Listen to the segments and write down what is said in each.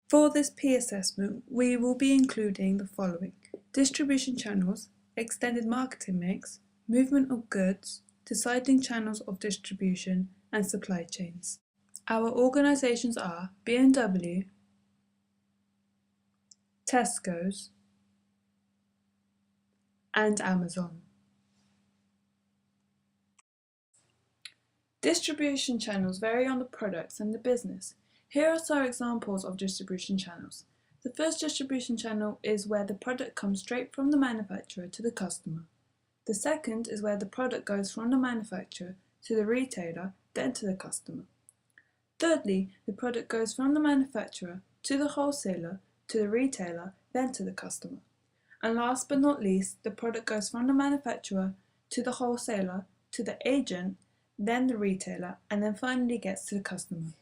For this P assessment, we will be including the following: distribution channels, extended marketing mix, movement of goods, deciding channels of distribution, and supply chains. Our organisations are BMW, Tesco's, and Amazon. Distribution channels vary on the products and the business. Here are some examples of distribution channels. The first distribution channel is where the product comes straight from the manufacturer to the customer. The second is where the product goes from the manufacturer to the retailer, then to the customer. Thirdly, the product goes from the manufacturer to the wholesaler, to the retailer, then to the customer. And last but not least, the product goes from the manufacturer to the wholesaler, to the agent, then the retailer, and then finally gets to the customer.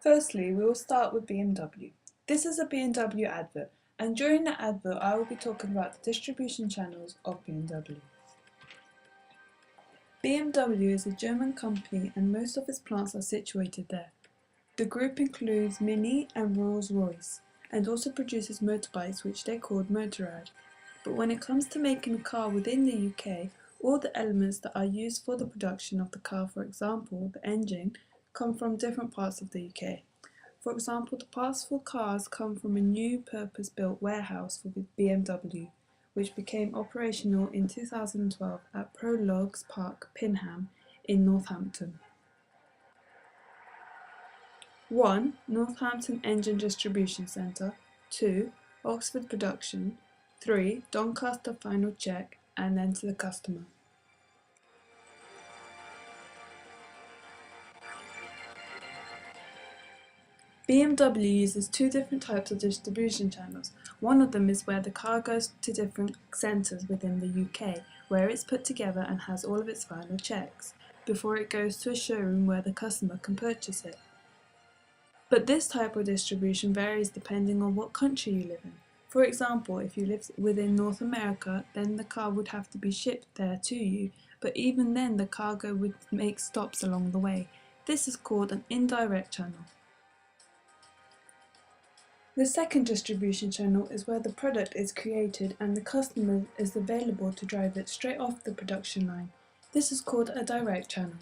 Firstly, we will start with BMW. This is a BMW advert, and during the advert I will be talking about the distribution channels of BMW. BMW is a German company and most of its plants are situated there. The group includes Mini and Rolls-Royce, and also produces motorbikes which they called Motorrad. But when it comes to making a car within the UK, all the elements that are used for the production of the car, for example, the engine, come from different parts of the UK. For example, the parts for cars come from a new purpose-built warehouse for BMW, which became operational in 2012 at Prologues Park, Pinham, in Northampton. 1. Northampton Engine Distribution Centre. 2. Oxford Production. 3. Doncaster Final Check, and then to the customer. BMW uses two different types of distribution channels. One of them is where the car goes to different centres within the UK, where it's put together and has all of its final checks, before it goes to a showroom where the customer can purchase it. But this type of distribution varies depending on what country you live in. For example, if you live within North America, then the car would have to be shipped there to you, but even then the cargo would make stops along the way. This is called an indirect channel. The second distribution channel is where the product is created and the customer is available to drive it straight off the production line. This is called a direct channel.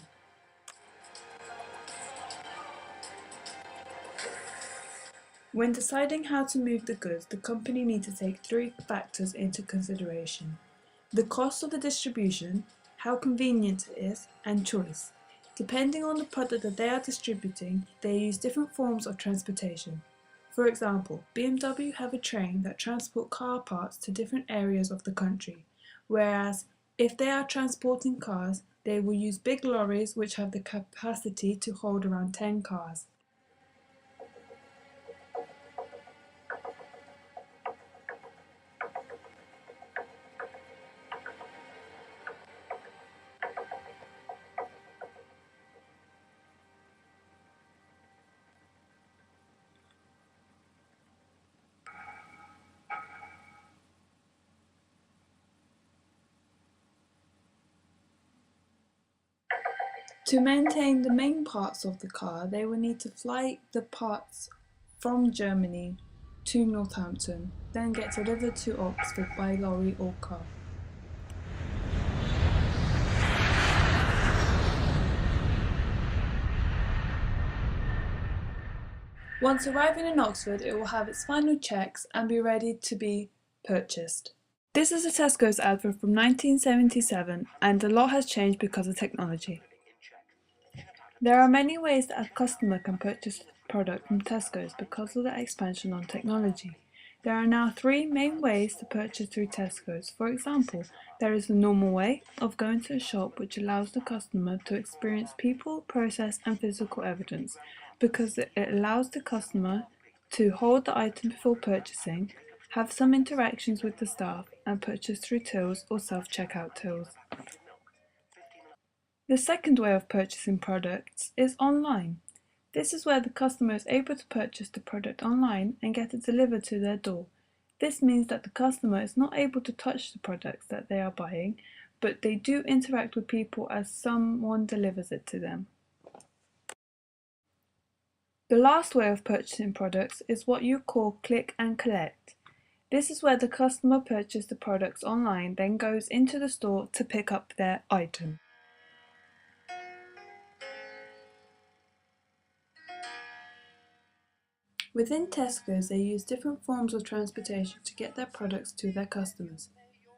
When deciding how to move the goods, the company needs to take three factors into consideration: the cost of the distribution, how convenient it is, and choice. Depending on the product that they are distributing, they use different forms of transportation. For example, BMW have a train that transport car parts to different areas of the country, whereas if they are transporting cars, they will use big lorries which have the capacity to hold around 10 cars. To maintain the main parts of the car, they will need to fly the parts from Germany to Northampton, then get delivered to Oxford by lorry or car. Once arriving in Oxford, it will have its final checks and be ready to be purchased. This is a Tesco's advert from 1977, and a lot has changed because of technology. There are many ways that a customer can purchase a product from Tesco's because of the expansion on technology. There are now three main ways to purchase through Tesco's. For example, there is the normal way of going to a shop, which allows the customer to experience people, process and physical evidence, because it allows the customer to hold the item before purchasing, have some interactions with the staff, and purchase through tills or self-checkout tills. The second way of purchasing products is online. This is where the customer is able to purchase the product online and get it delivered to their door. This means that the customer is not able to touch the products that they are buying, but they do interact with people as someone delivers it to them. The last way of purchasing products is what you call click and collect. This is where the customer purchases the products online, then goes into the store to pick up their item. Within Tesco's, they use different forms of transportation to get their products to their customers.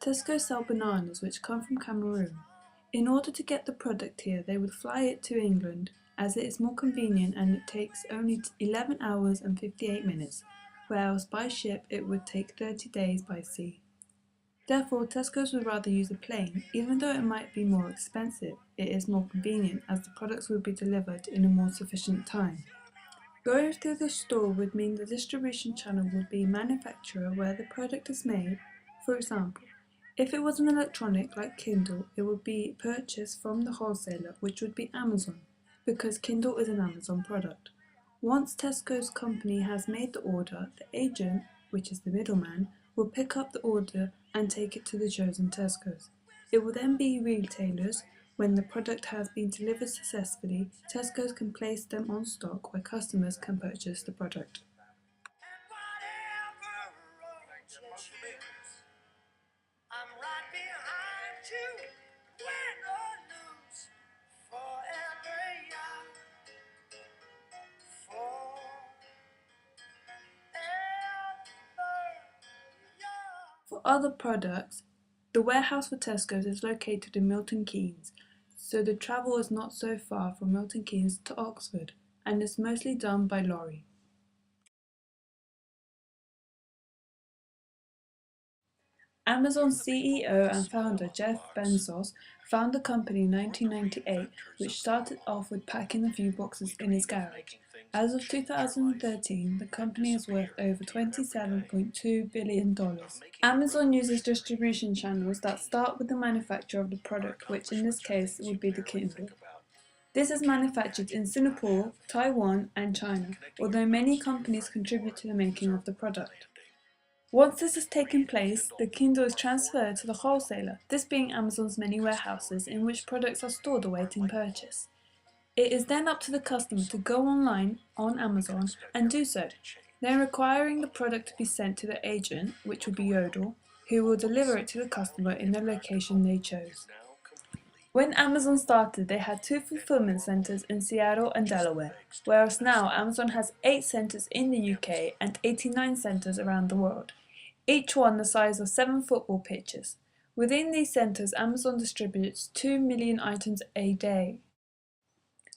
Tesco sell bananas which come from Cameroon. In order to get the product here, they would fly it to England, as it is more convenient and it takes only 11 hours and 58 minutes, whereas by ship it would take 30 days by sea. Therefore, Tesco's would rather use a plane, even though it might be more expensive, it is more convenient as the products will be delivered in a more sufficient time. Going through the store would mean the distribution channel would be manufacturer where the product is made. For example, if it was an electronic like Kindle, it would be purchased from the wholesaler, which would be Amazon, because Kindle is an Amazon product. Once Tesco's company has made the order, the agent, which is the middleman, will pick up the order and take it to the chosen Tesco's. It will then be retailers. When the product has been delivered successfully, Tesco's can place them on stock where customers can purchase the product. For other products, the warehouse for Tesco's is located in Milton Keynes, so the travel is not so far from Milton Keynes to Oxford, and is mostly done by lorry. Amazon CEO and founder Jeff Bezos founded the company in 1998, which started off with packing a few boxes in his garage. As of 2013, the company is worth over $27.2 billion. Amazon uses distribution channels that start with the manufacture of the product, which in this case would be the Kindle. This is manufactured in Singapore, Taiwan, and China, although many companies contribute to the making of the product. Once this has taken place, the Kindle is transferred to the wholesaler, this being Amazon's many warehouses in which products are stored awaiting purchase. It is then up to the customer to go online on Amazon and do so, then requiring the product to be sent to the agent, which would be Yodel, who will deliver it to the customer in the location they chose. When Amazon started, they had 2 fulfillment centers in Seattle and Delaware, whereas now Amazon has 8 centers in the UK and 89 centers around the world, each one the size of 7 football pitches. Within these centers, Amazon distributes 2 million items a day.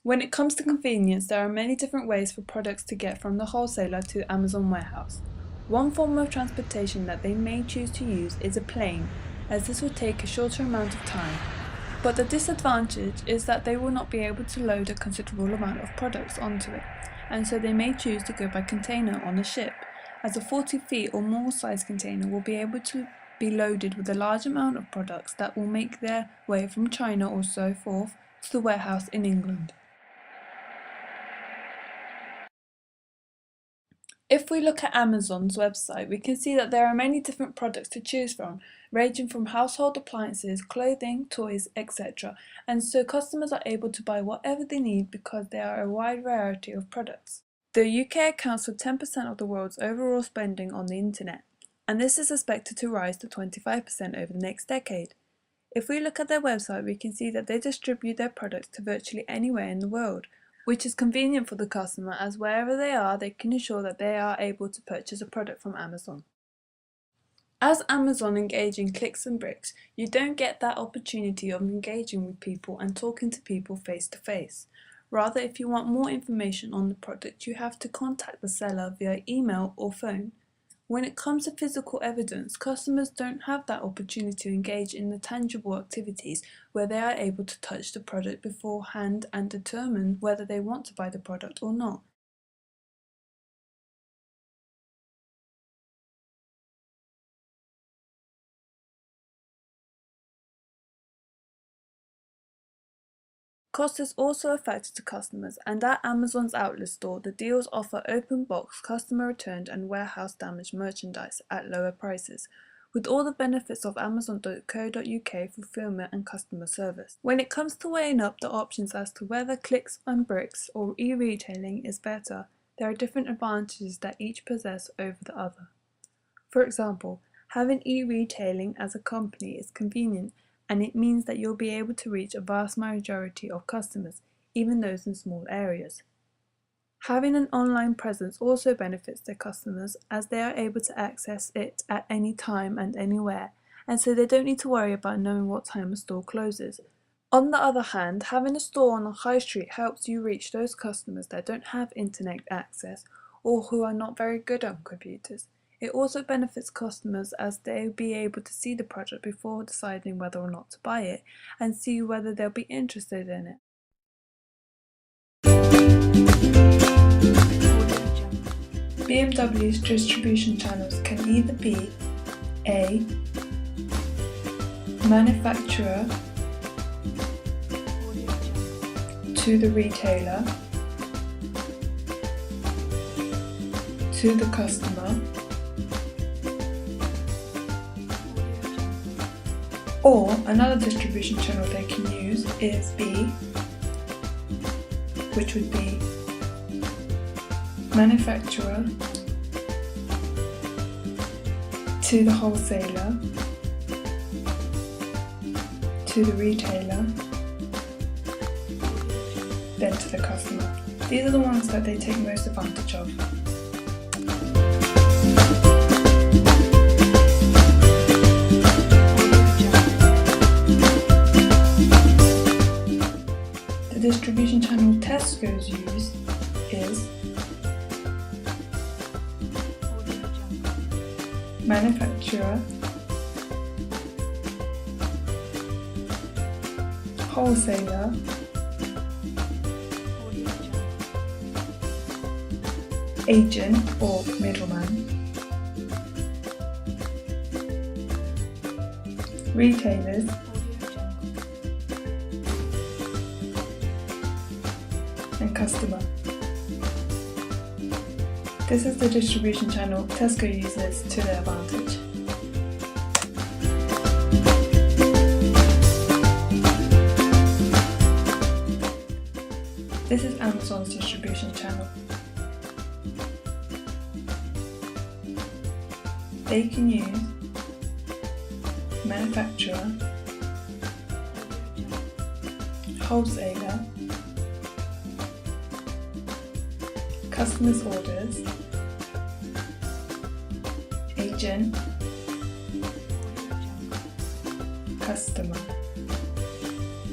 When it comes to convenience, there are many different ways for products to get from the wholesaler to Amazon warehouse. One form of transportation that they may choose to use is a plane, as this will take a shorter amount of time. But the disadvantage is that they will not be able to load a considerable amount of products onto it, and so they may choose to go by container on a ship, as a 40 feet or more size container will be able to be loaded with a large amount of products that will make their way from China or so forth to the warehouse in England. If we look at Amazon's website, we can see that there are many different products to choose from, ranging from household appliances, clothing, toys, etc. And so customers are able to buy whatever they need because there are a wide variety of products. The UK accounts for 10% of the world's overall spending on the internet, and this is expected to rise to 25% over the next decade. If we look at their website, we can see that they distribute their products to virtually anywhere in the world, which is convenient for the customer, as wherever they are, they can ensure that they are able to purchase a product from Amazon. As Amazon engage in clicks and bricks, you don't get that opportunity of engaging with people and talking to people face to face. Rather, if you want more information on the product, you have to contact the seller via email or phone. When it comes to physical evidence, customers don't have that opportunity to engage in the tangible activities where they are able to touch the product beforehand and determine whether they want to buy the product or not. Cost is also a factor to customers, and at Amazon's outlet store, the deals offer open box, customer returned and warehouse damaged merchandise at lower prices, with all the benefits of Amazon.co.uk fulfillment and customer service. When it comes to weighing up the options as to whether clicks and bricks or e-retailing is better, there are different advantages that each possess over the other. For example, having e-retailing as a company is convenient, and it means that you'll be able to reach a vast majority of customers, even those in small areas. Having an online presence also benefits their customers, as they are able to access it at any time and anywhere, and so they don't need to worry about knowing what time a store closes. On the other hand, having a store on a high street helps you reach those customers that don't have internet access or who are not very good on computers. It also benefits customers, as they'll be able to see the product before deciding whether or not to buy it, and see whether they'll be interested in it. BMW's distribution channels can either be A. Manufacturer to the retailer, to the customer, or another distribution channel they can use is B, which would be manufacturer to the wholesaler, to the retailer, then to the customer. These are the ones that they take most advantage of. The distribution channel Tesco's use is manufacturer, wholesaler, agent or middleman, retailers, and customer. This is the distribution channel Tesco uses to their advantage. This is Amazon's distribution channel. They can use manufacturer, wholesaler, customers' orders, agent, customer.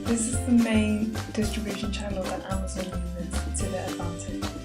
This is the main distribution channel that Amazon uses to their advantage.